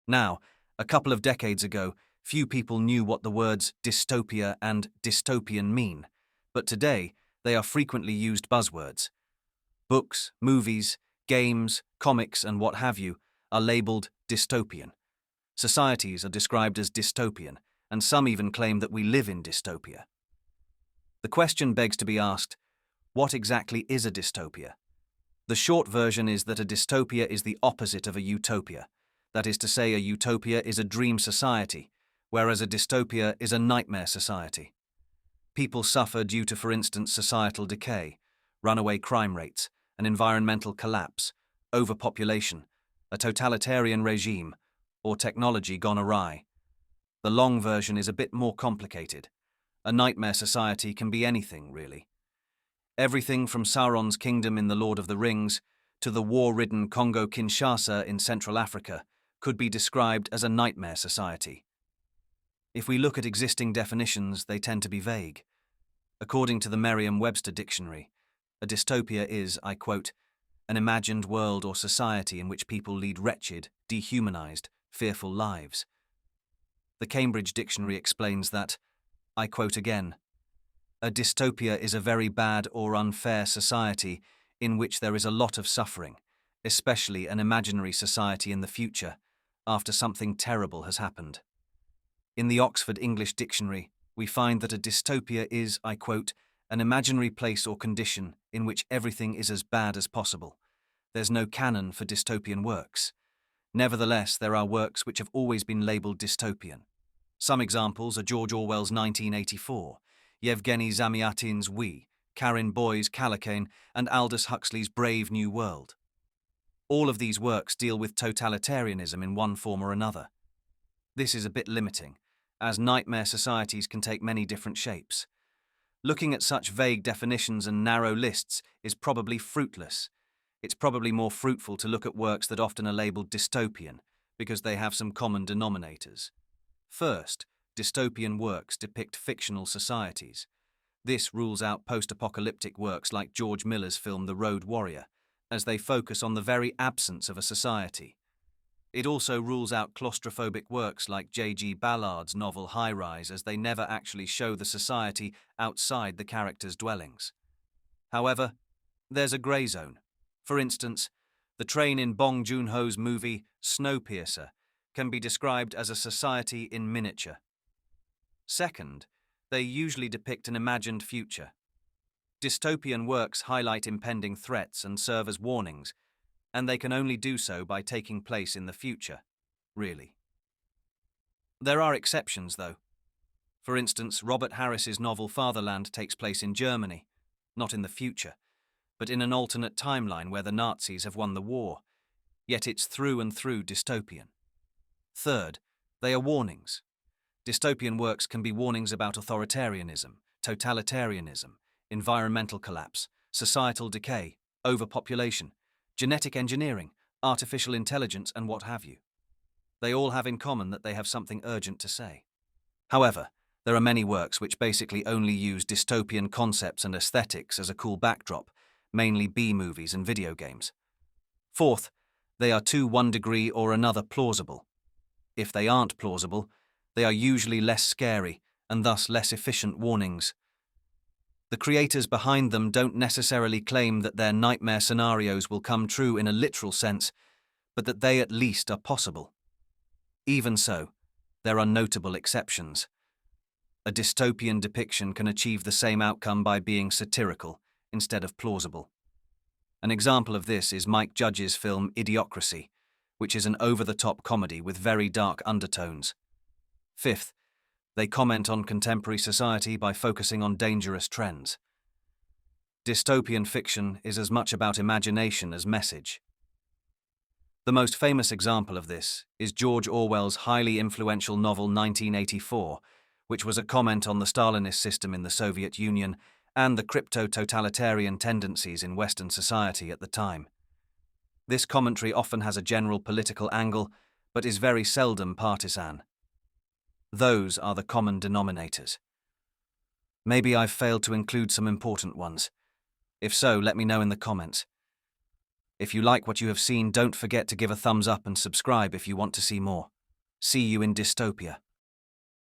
Now, a couple of decades ago, few people knew what the words dystopia and dystopian mean, but today they are frequently used buzzwords. Books, movies, games, comics, and what have you are labeled dystopian. Societies are described as dystopian, and some even claim that we live in dystopia. The question begs to be asked, what exactly is a dystopia? The short version is that a dystopia is the opposite of a utopia. That is to say, a utopia is a dream society, whereas a dystopia is a nightmare society. People suffer due to, for instance, societal decay, runaway crime rates, an environmental collapse, overpopulation, a totalitarian regime, or technology gone awry. The long version is a bit more complicated. A nightmare society can be anything, really. Everything from Sauron's kingdom in The Lord of the Rings to the war-ridden Congo-Kinshasa in Central Africa could be described as a nightmare society. If we look at existing definitions, they tend to be vague. According to the Merriam-Webster dictionary, a dystopia is, I quote, an imagined world or society in which people lead wretched, dehumanized, fearful lives. The Cambridge Dictionary explains that, I quote again, a dystopia is a very bad or unfair society in which there is a lot of suffering, especially an imaginary society in the future, after something terrible has happened. In the Oxford English Dictionary, we find that a dystopia is, I quote, an imaginary place or condition in which everything is as bad as possible. There's no canon for dystopian works. Nevertheless, there are works which have always been labelled dystopian. Some examples are George Orwell's 1984, Yevgeny Zamyatin's We, Karen Boy's Kalakane, and Aldous Huxley's Brave New World. All of these works deal with totalitarianism in one form or another. This is a bit limiting, as nightmare societies can take many different shapes. Looking at such vague definitions and narrow lists is probably fruitless. It's probably more fruitful to look at works that often are labelled dystopian, because they have some common denominators. First, dystopian works depict fictional societies. This rules out post-apocalyptic works like George Miller's film The Road Warrior, as they focus on the very absence of a society. It also rules out claustrophobic works like J.G. Ballard's novel High Rise, as they never actually show the society outside the characters' dwellings. However, there's a grey zone. For instance, the train in Bong Joon-ho's movie Snowpiercer can be described as a society in miniature. Second, they usually depict an imagined future. Dystopian works highlight impending threats and serve as warnings, and they can only do so by taking place in the future, really. There are exceptions, though. For instance, Robert Harris's novel Fatherland takes place in Germany, not in the future, but in an alternate timeline where the Nazis have won the war, yet it's through and through dystopian. Third, they are warnings. Dystopian works can be warnings about authoritarianism, totalitarianism, environmental collapse, societal decay, overpopulation, genetic engineering, artificial intelligence, and what have you. They all have in common that they have something urgent to say. However, there are many works which basically only use dystopian concepts and aesthetics as a cool backdrop, mainly B-movies and video games. Fourth, they are to one degree or another plausible. If they aren't plausible, they are usually less scary and thus less efficient warnings. The creators behind them don't necessarily claim that their nightmare scenarios will come true in a literal sense, but that they at least are possible. Even so, there are notable exceptions. A dystopian depiction can achieve the same outcome by being satirical instead of plausible. An example of this is Mike Judge's film Idiocracy, which is an over-the-top comedy with very dark undertones. Fifth, they comment on contemporary society by focusing on dangerous trends. Dystopian fiction is as much about imagination as message. The most famous example of this is George Orwell's highly influential novel 1984, which was a comment on the Stalinist system in the Soviet Union and the crypto-totalitarian tendencies in Western society at the time. This commentary often has a general political angle, but is very seldom partisan. Those are the common denominators. Maybe I've failed to include some important ones. If so, let me know in the comments. If you like what you have seen, don't forget to give a thumbs up and subscribe if you want to see more. See you in Dystopia.